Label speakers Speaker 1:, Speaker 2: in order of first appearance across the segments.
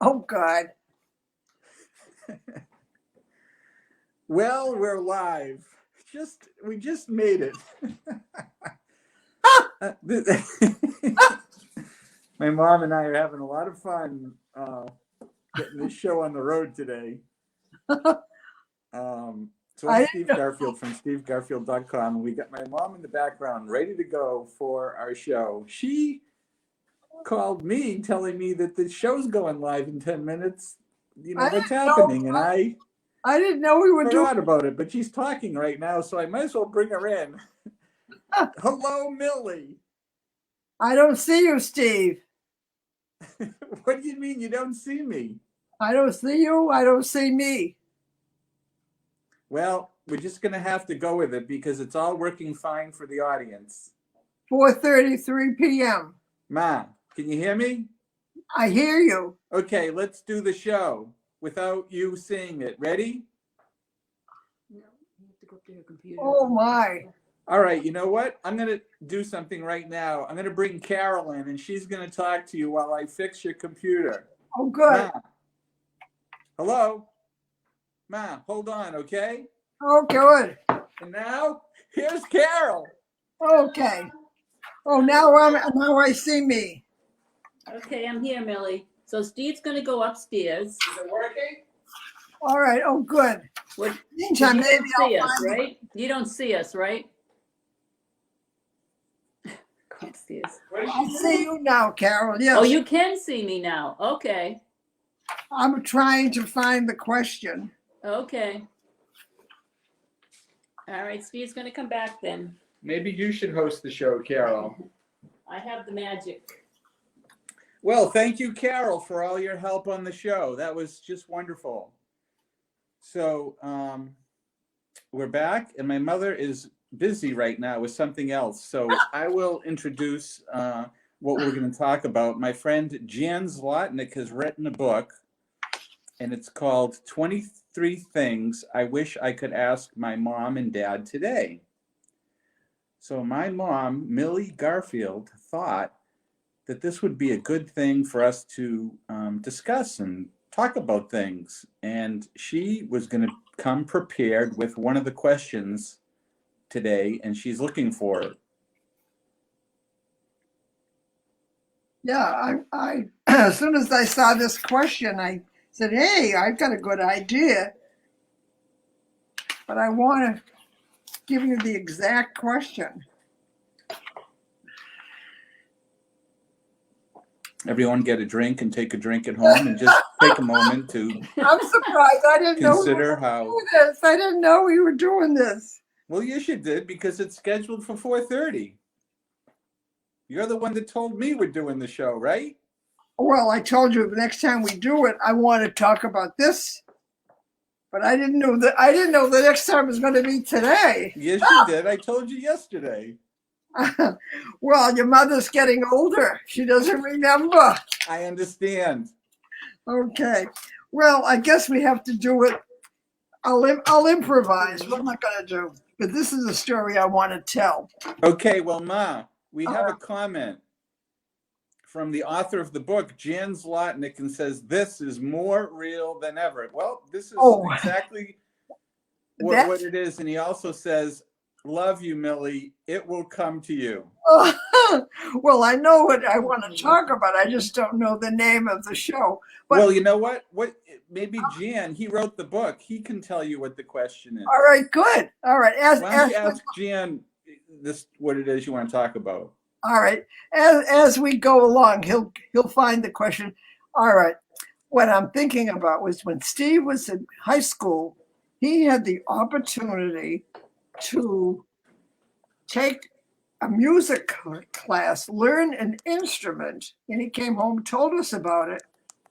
Speaker 1: Oh, God.
Speaker 2: Well, we're live. We just made it. My mom and I are having a lot of fun getting this show on the road today. So I'm Steve Garfield from stevegarfield.com. We got my mom in the background ready to go for our show. She called me telling me that the show's going live in 10 minutes. You know what's happening, and I
Speaker 1: didn't know we were
Speaker 2: forgot about it, but she's talking right now, so I might as well bring her in. Hello, Millie.
Speaker 1: I don't see you, Steve.
Speaker 2: What do you mean you don't see me?
Speaker 1: I don't see you. I don't see me.
Speaker 2: Well, we're just going to have to go with it because it's all working fine for the audience.
Speaker 1: 4:33 p.m.
Speaker 2: Ma, can you hear me?
Speaker 1: I hear you.
Speaker 2: Okay, let's do the show without you seeing it. Ready?
Speaker 3: No, you have to go up to your computer.
Speaker 1: Oh, my.
Speaker 2: All right, you know what? I'm going to do something right now. I'm going to bring Carol in, and she's going to talk to you while I fix your computer.
Speaker 1: Oh, good.
Speaker 2: Ma. Hello? Ma, hold on, okay?
Speaker 1: Oh, good.
Speaker 2: And now, here's Carol.
Speaker 1: Okay. Oh, now I see me.
Speaker 3: Okay, I'm here, Millie. So Steve's going to go upstairs.
Speaker 2: Is it working?
Speaker 1: All right. Oh, good.
Speaker 3: What?
Speaker 1: Meantime,
Speaker 3: You
Speaker 1: maybe
Speaker 3: don't see
Speaker 1: I'll
Speaker 3: us,
Speaker 1: find
Speaker 3: right? You don't see us, right? Go upstairs.
Speaker 1: I see you now, Carol. Yes.
Speaker 3: Oh, you can see me now. Okay.
Speaker 1: I'm trying to find the question.
Speaker 3: Okay. All right, Steve's going to come back then.
Speaker 2: Maybe you should host the show, Carol.
Speaker 3: I have the magic.
Speaker 2: Well, thank you, Carol, for all your help on the show. That was just wonderful. So we're back, and my mother is busy right now with something else. So I will introduce what we're going to talk about. My friend Jan Zlotnick has written a book, and it's called 23 Things I Wish I Could Ask My Mom and Dad Today. So my mom, Millie Garfield, thought that this would be a good thing for us to discuss and talk about things. And she was going to come prepared with one of the questions today, and she's looking for it.
Speaker 1: Yeah, I as soon as I saw this question, I said, hey, I've got a good idea. But I want to give you the exact question.
Speaker 2: Everyone get a drink and take a drink at home and just take a moment to
Speaker 1: I'm surprised. I didn't
Speaker 2: consider
Speaker 1: know
Speaker 2: how.
Speaker 1: do this. I didn't know we were doing this.
Speaker 2: Well, yes, you did, because it's scheduled for 4:30. You're the one that told me we're doing the show, right?
Speaker 1: Well, I told you the next time we do it, I want to talk about this. But I didn't know the next time was going to be today.
Speaker 2: Yes, you did. I told you yesterday.
Speaker 1: Well, your mother's getting older. She doesn't remember.
Speaker 2: I understand.
Speaker 1: Okay. Well, I guess we have to do it. I'll improvise. What am I going to do? But this is a story I want to tell.
Speaker 2: Okay, well, Ma, we have a comment from the author of the book, Jan Zlotnick, and says, this is more real than ever. Well, this is exactly what it is. And he also says, love you, Millie. It will come to you.
Speaker 1: Well, I know what I want to talk about. I just don't know the name of the show. But,
Speaker 2: well, you know what? Maybe Jan, he wrote the book. He can tell you what the question is.
Speaker 1: All right, good. All right.
Speaker 2: Why don't you ask Jan what it is you want to talk about?
Speaker 1: All right. As we go along, he'll find the question. All right. What I'm thinking about was when Steve was in high school, he had the opportunity to take a music class, learn an instrument, and he came home, told us about it.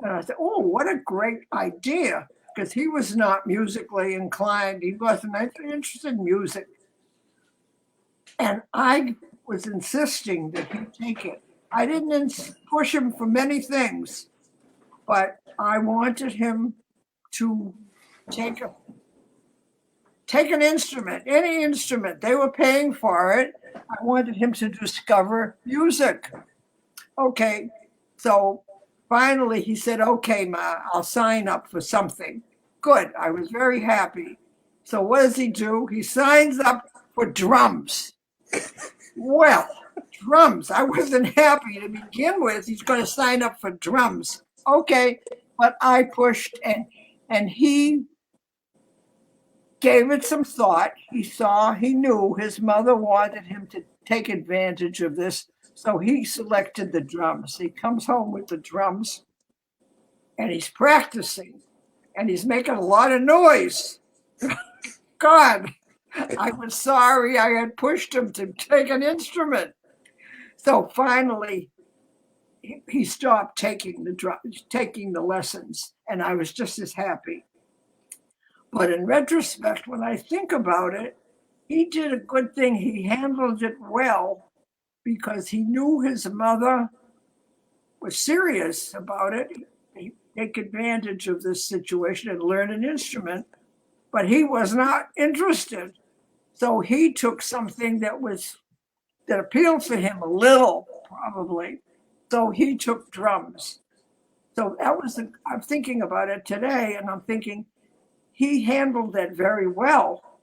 Speaker 1: And I said, oh, what a great idea, because he was not musically inclined. He wasn't interested in music. And I was insisting that he take it. I didn't push him for many things, but I wanted him to take an instrument, any instrument. They were paying for it. I wanted him to discover music. Okay, so, finally he said, okay, Ma, I'll sign up for something. Good. I was very happy. So what does he do? He signs up for drums. Well, drums. I wasn't happy to begin with. He's going to sign up for drums. Okay. But I pushed and he gave it some thought. He knew his mother wanted him to take advantage of this. So he selected the drums. He comes home with the drums and he's practicing and he's making a lot of noise. God, I was sorry I had pushed him to take an instrument. So finally, he stopped taking the lessons, and I was just as happy. But in retrospect, when I think about it, he did a good thing. He handled it well because he knew his mother was serious about it. He take advantage of this situation and learn an instrument, but he was not interested. So he took something that appealed to him a little, probably. So he took drums. So I'm thinking about it today, and I'm thinking he handled that very well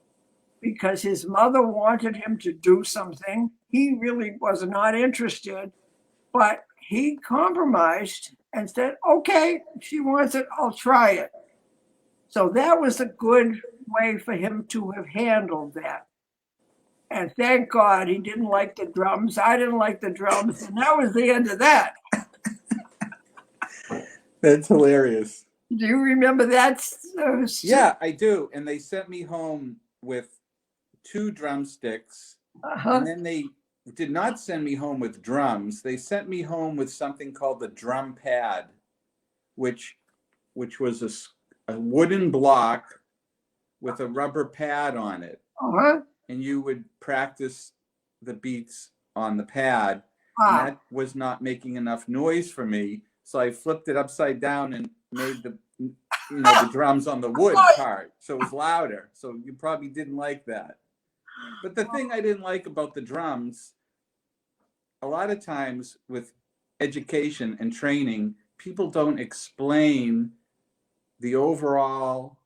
Speaker 1: because his mother wanted him to do something. He really was not interested, but he compromised and said, okay, if she wants it, I'll try it. So that was a good way for him to have handled that. And thank God he didn't like the drums. I didn't like the drums. And that was the end of that.
Speaker 2: That's hilarious.
Speaker 1: Do you remember that?
Speaker 2: Yeah, I do. And they sent me home with 2 drumsticks.
Speaker 1: Uh-huh.
Speaker 2: And then they did not send me home with drums. They sent me home with something called the drum pad, which was a wooden block with a rubber pad on it.
Speaker 1: Uh-huh.
Speaker 2: And you would practice the beats on the pad.
Speaker 1: Ah.
Speaker 2: And that was not making enough noise for me. So I flipped it upside down and made the drums on the wood part. So it was louder. So you probably didn't like that. But the thing I didn't like about the drums, a lot of times with education and training, people don't explain the overall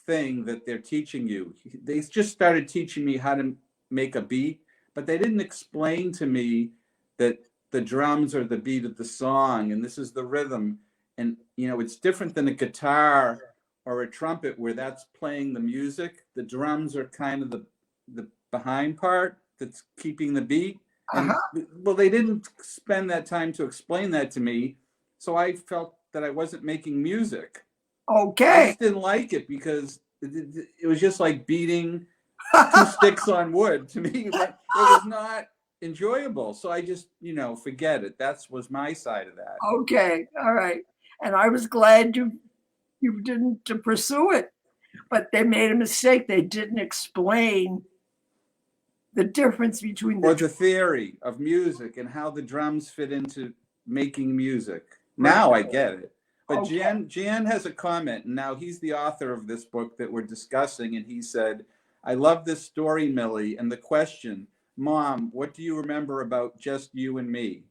Speaker 2: thing that they're teaching you. They just started teaching me how to make a beat, but they didn't explain to me that the drums are the beat of the song and this is the rhythm. And it's different than a guitar or a trumpet where that's playing the music. The drums are kind of the behind part that's keeping the beat. And well, they didn't spend that time to explain that to me. So I felt that I wasn't making music.
Speaker 1: Okay.
Speaker 2: I just didn't like it because it was just like beating 2 sticks on wood. To me, it was not enjoyable. So I just, forget it. That was my side of that.
Speaker 1: Okay. All right. And I was glad you didn't pursue it, but they made a mistake. They didn't explain the difference between
Speaker 2: the theory of music and how the drums fit into making music. Now I get it. But okay. Jan has a comment, and now he's the author of this book that we're discussing, and he said, I love this story, Millie, and the question, Mom, what do you remember about Just You and Me?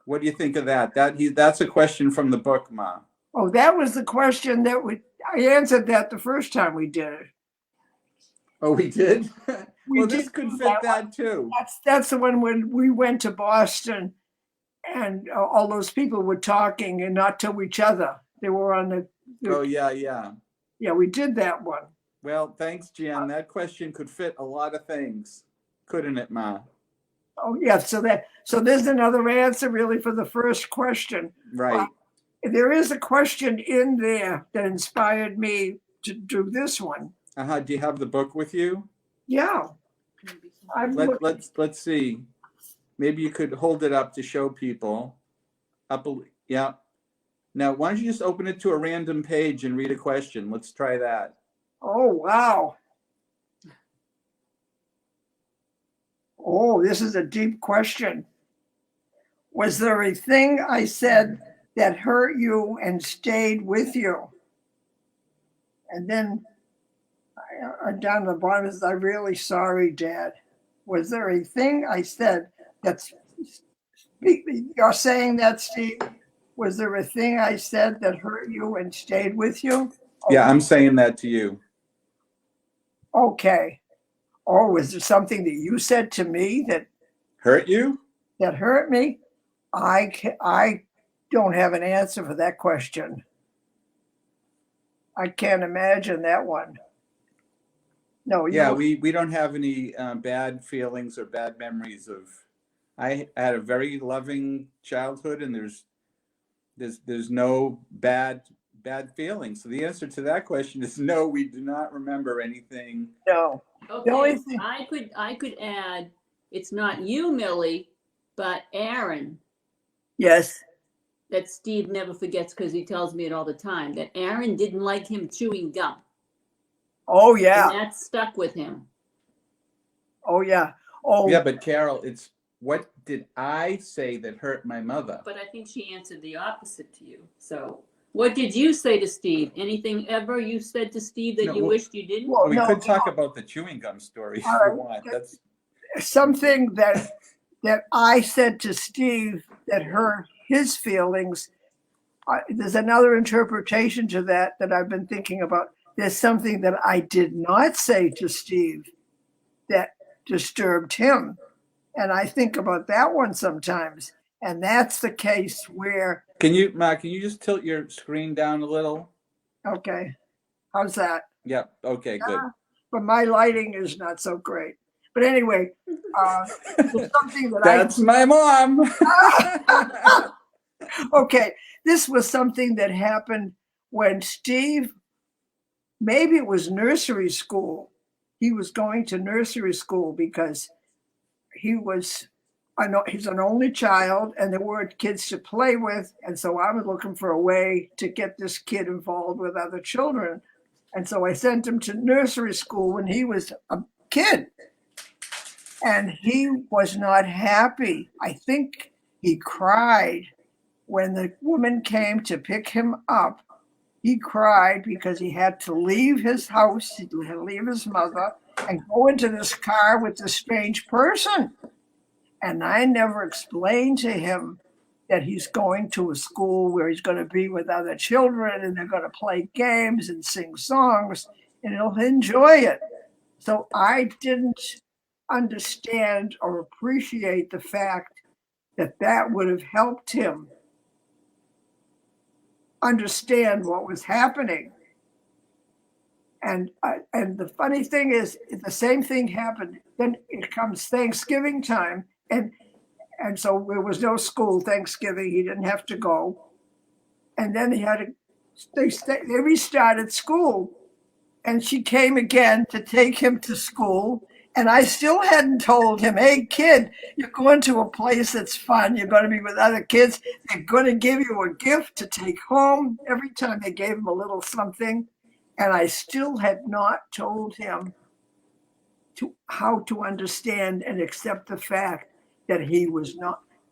Speaker 2: What do you think of that? That's a question from the book, Ma.
Speaker 1: Oh, that was the question I answered that the first time we did it.
Speaker 2: Oh, we did? Well, this could fit that too.
Speaker 1: That's the one when we went to Boston and all those people were talking and not to each other. They were on the
Speaker 2: oh, yeah.
Speaker 1: Yeah, we did that one.
Speaker 2: Well, thanks, Jan. That question could fit a lot of things, couldn't it, Ma?
Speaker 1: Oh, yeah. So there's another answer really for the first question.
Speaker 2: Right.
Speaker 1: There is a question in there that inspired me to do this one.
Speaker 2: Do you have the book with you?
Speaker 1: Yeah.
Speaker 2: Let's see. Maybe you could hold it up to show people. Yeah. Now, why don't you just open it to a random page and read a question? Let's try that.
Speaker 1: Oh, wow. Oh, this is a deep question. Was there a thing I said that hurt you and stayed with you? And then down the bottom is, I'm really sorry, Dad. Was there a thing I said that You're saying that, Steve? Was there a thing I said that hurt you and stayed with you?
Speaker 2: Yeah, I'm saying that to you.
Speaker 1: Okay. Or was there something that you said to me
Speaker 2: Hurt you?
Speaker 1: that hurt me? I don't have an answer for that question. I can't imagine that one. No,
Speaker 2: Yeah,
Speaker 1: you.
Speaker 2: we don't have any bad feelings or bad memories of. I had a very loving childhood, and there's no bad feelings. So the answer to that question is no. We do not remember anything.
Speaker 1: No. The only
Speaker 3: Okay,
Speaker 1: thing.
Speaker 3: I could add, it's not you, Millie, but Aaron,
Speaker 1: Yes.
Speaker 3: that Steve never forgets because he tells me it all the time, that Aaron didn't like him chewing gum.
Speaker 1: Oh
Speaker 3: And
Speaker 1: yeah.
Speaker 3: that stuck with him.
Speaker 1: Oh yeah. Oh
Speaker 2: Yeah, but Carol, it's what did I say that hurt my mother?
Speaker 3: But I think she answered the opposite to you. So what did you say to Steve? Anything ever you said to Steve that
Speaker 2: No,
Speaker 3: you
Speaker 2: well-
Speaker 3: wished you didn't?
Speaker 1: well,
Speaker 2: We
Speaker 1: no,
Speaker 2: could talk about the chewing gum story if
Speaker 1: All
Speaker 2: you
Speaker 1: right.
Speaker 2: want. That's
Speaker 1: something that I said to Steve that hurt his feelings. There's another interpretation to that I've been thinking about. There's something that I did not say to Steve that disturbed him. And I think about that one sometimes. And that's the case where,
Speaker 2: Can you just tilt your screen down a little?
Speaker 1: okay, how's that?
Speaker 2: Yep. Okay, good.
Speaker 1: But my lighting is not so great. But anyway, there's something that
Speaker 2: That's my mom.
Speaker 1: okay, this was something that happened when Steve, maybe it was nursery school. He was going to nursery school because he's an only child and there weren't kids to play with. And so I was looking for a way to get this kid involved with other children. And so I sent him to nursery school when he was a kid. And he was not happy. I think he cried when the woman came to pick him up. He cried because he had to leave his house, he had to leave his mother, and go into this car with this strange person. And I never explained to him that he's going to a school where he's going to be with other children and they're going to play games and sing songs and he'll enjoy it. So I didn't understand or appreciate the fact that that would have helped him understand what was happening. And the funny thing is, the same thing happened. Then it comes Thanksgiving time, and so there was no school Thanksgiving. He didn't have to go. And then they restarted school, and she came again to take him to school. And I still hadn't told him, hey, kid, you're going to a place that's fun. You're going to be with other kids. They're going to give you a gift to take home. Every time they gave him a little something. And I still had not told him how to understand and accept the fact that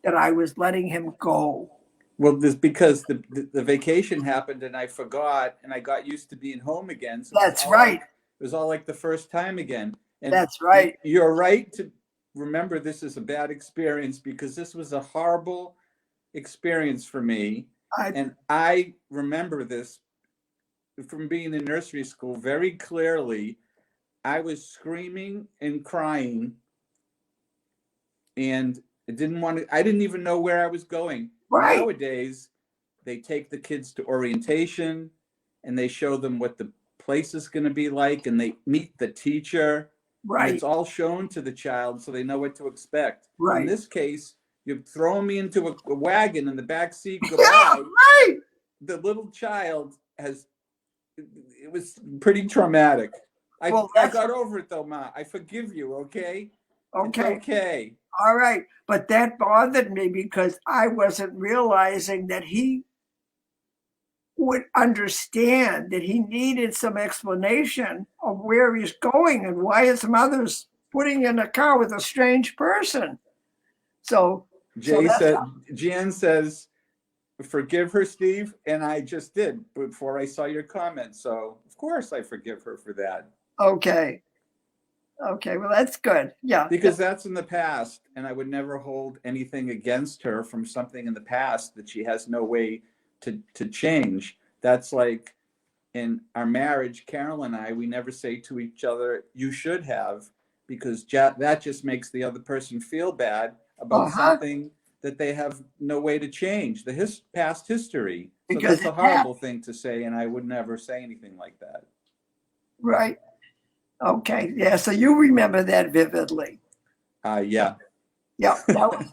Speaker 1: that I was letting him go.
Speaker 2: Well, this because the vacation happened and I forgot and I got used to being home again. So
Speaker 1: That's right.
Speaker 2: It was all like the first time again. And
Speaker 1: that's right.
Speaker 2: You're right to remember this is a bad experience because this was a horrible experience for me. And I remember this from being in nursery school very clearly. I was screaming and crying and I didn't even know where I was going.
Speaker 1: Right.
Speaker 2: Nowadays, they take the kids to orientation and they show them what the place is going to be like and they meet the teacher.
Speaker 1: Right.
Speaker 2: And it's all shown to the child so they know what to expect.
Speaker 1: Right.
Speaker 2: In this case, you've thrown me into a wagon in the back seat.
Speaker 1: Yeah, right.
Speaker 2: The little child it was pretty traumatic. I got over it though, Ma. I forgive you, okay?
Speaker 1: Okay.
Speaker 2: It's okay.
Speaker 1: All right. But that bothered me because I wasn't realizing that he would understand, that he needed some explanation of where he's going and why his mother's putting in a car with a strange person. So
Speaker 2: Jan says, forgive her, Steve. And I just did before I saw your comment. So of course I forgive her for that.
Speaker 1: Okay. Okay, well, that's good. Yeah.
Speaker 2: Because that's in the past, and I would never hold anything against her from something in the past that she has no way to change. That's like in our marriage, Carol and I, we never say to each other, "You should have," because that just makes the other person feel bad about
Speaker 1: Uh-huh.
Speaker 2: something that they have no way to change, the past history. So
Speaker 1: Because
Speaker 2: that's a
Speaker 1: it
Speaker 2: horrible
Speaker 1: happened.
Speaker 2: thing to say, and I would never say anything like that.
Speaker 1: Right. Okay. Yeah. So you remember that vividly.
Speaker 2: Yeah.
Speaker 1: Yeah. That was,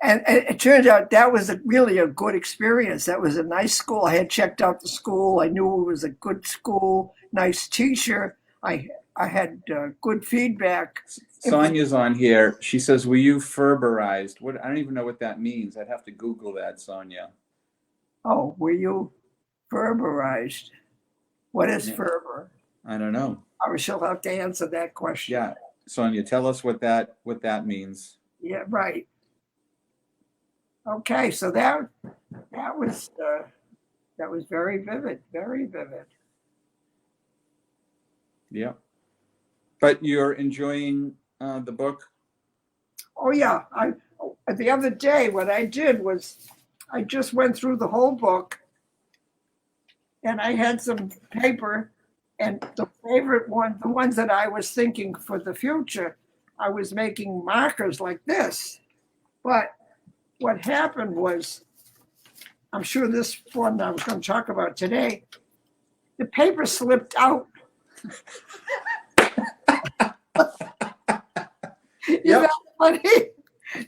Speaker 1: and it turned out that was really a good experience. That was a nice school. I had checked out the school. I knew it was a good school, nice teacher. I had good feedback. It was,
Speaker 2: Sonia's on here. She says, "Were you Ferberized?" What? I don't even know what that means. I'd have to Google that, Sonia.
Speaker 1: oh, were you Ferberized? What is
Speaker 2: Yeah.
Speaker 1: Ferber?
Speaker 2: I don't know.
Speaker 1: I shall have to answer that question.
Speaker 2: Yeah, Sonia, tell us what that means.
Speaker 1: Yeah, right. Okay, so that was very vivid, very vivid.
Speaker 2: Yeah. But you're enjoying the book?
Speaker 1: Oh yeah, the other day what I did was I just went through the whole book, and I had some paper, and the favorite one, the ones that I was thinking for the future, I was making markers like this. But what happened was, I'm sure this one I was going to talk about today, the paper slipped out. Isn't
Speaker 2: Yep.
Speaker 1: that funny?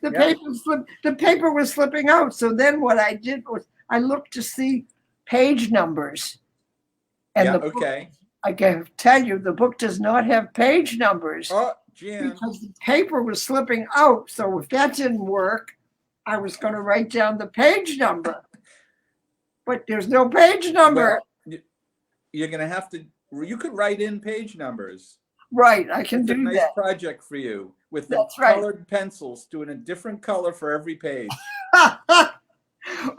Speaker 1: The
Speaker 2: Yep.
Speaker 1: the paper was slipping out. So then what I did was I looked to see page numbers. And
Speaker 2: Yeah,
Speaker 1: the book,
Speaker 2: okay.
Speaker 1: I can tell you, the book does not have page numbers
Speaker 2: Oh, Jim.
Speaker 1: because the paper was slipping out. So if that didn't work, I was going to write down the page number. But there's no page number.
Speaker 2: Well, you're going to have to, you could write in page numbers.
Speaker 1: Right, I can
Speaker 2: It's a
Speaker 1: do
Speaker 2: nice
Speaker 1: that.
Speaker 2: project for you with the
Speaker 1: That's right.
Speaker 2: colored pencils, doing a different color for every page.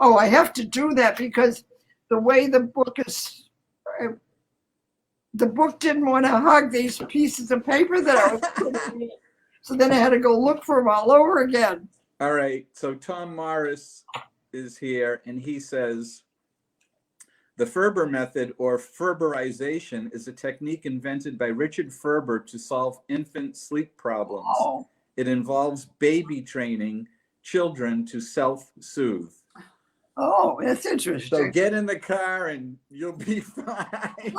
Speaker 1: Oh, I have to do that because the way the book is, the book didn't want to hug these pieces of paper that I was putting in. So then I had to go look for them all over again.
Speaker 2: All right. So Tom Morris is here, and he says, the Ferber method, or Ferberization, is a technique invented by Richard Ferber to solve infant sleep problems.
Speaker 1: Oh,
Speaker 2: It involves baby training children to self-soothe.
Speaker 1: oh, that's interesting.
Speaker 2: So get in the car and you'll be fine.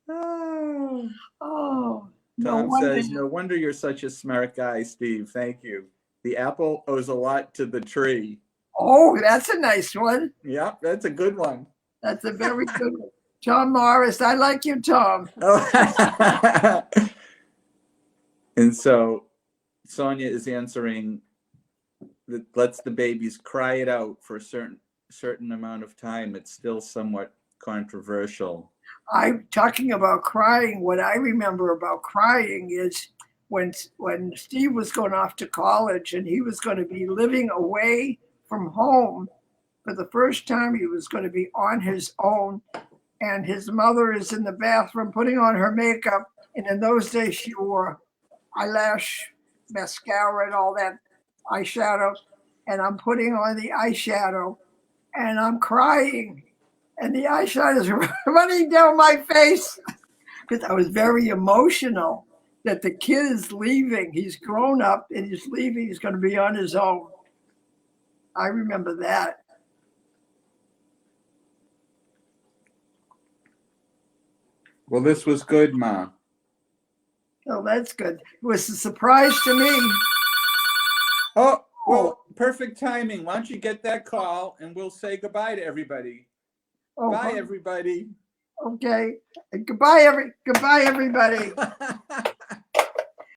Speaker 2: Oh.
Speaker 1: Oh, no
Speaker 2: Tom
Speaker 1: wonder.
Speaker 2: says, no wonder you're such a smart guy, Steve. Thank you. The apple owes a lot to the tree.
Speaker 1: Oh, that's a nice one.
Speaker 2: Yep, that's a good one.
Speaker 1: That's a very good one. Tom Morris, I like you, Tom.
Speaker 2: Oh. And so Sonia is answering that lets the babies cry it out for a certain amount of time. It's still somewhat controversial.
Speaker 1: I'm talking about crying. What I remember about crying is when Steve was going off to college and he was going to be living away from home for the first time. He was going to be on his own, and his mother is in the bathroom putting on her makeup. And in those days, she wore eyelash, mascara, and all that eyeshadow. And I'm putting on the eyeshadow, and I'm crying, and the eyeshadow is running down my face because I was very emotional that the kid is leaving. He's grown up and he's leaving. He's going to be on his own. I remember that.
Speaker 2: Well, this was good, Ma.
Speaker 1: Oh, that's good. It was a surprise to me.
Speaker 2: Oh, well, perfect timing. Why don't you get that call and we'll say goodbye to everybody.
Speaker 1: Oh,
Speaker 2: Bye, everybody.
Speaker 1: okay. Goodbye, everybody.